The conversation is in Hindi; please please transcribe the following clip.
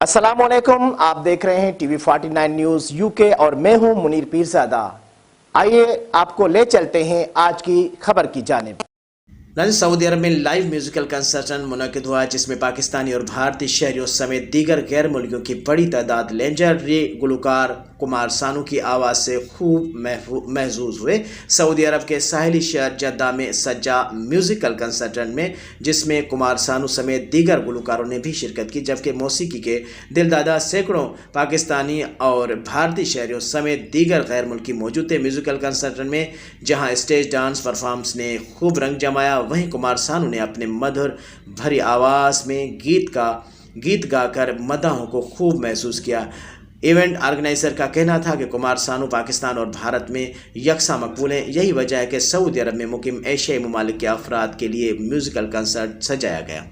अस्सलामुअलैकुम, आप देख रहे हैं टीवी 49 न्यूज यूके और मैं हूं मुनीर पीरजादा। आइए आपको ले चलते हैं आज की खबर की जानिब। सऊदी अरब में लाइव म्यूजिकल कंसर्ट मुनक़िद हुआ जिसमें पाकिस्तानी और भारतीय शहरियों समेत दीगर गैर मुल्कियों की बड़ी तादाद लेजेंडरी गुलकार कुमार सानू की आवाज़ से खूब महजूज हुए। सऊदी अरब के साहिली शहर जद्दा में सज्जा म्यूजिकल कंसर्ट में जिसमें कुमार सानू समेत दीगर गुलकारों ने भी शिरकत की, जबकि मौसीकी के दिलदादा सैकड़ों पाकिस्तानी और भारतीय शहरियों समेत दीगर गैर मुल्की मौजूद थे। म्यूजिकल कंसर्ट में जहां स्टेज डांस परफॉर्मेंस ने खूब रंग जमाया, वहीं कुमार सानू ने अपने मधुर भरी आवाज़ में गीत गाकर मदाहों को खूब महसूस किया। इवेंट ऑर्गेनाइजर का कहना था कि कुमार सानू पाकिस्तान और भारत में यकसा मकबूल हैं। यही वजह है कि सऊदी अरब में मुकीम एशियाई ममालिक के अफराद के लिए म्यूजिकल कंसर्ट सजाया गया।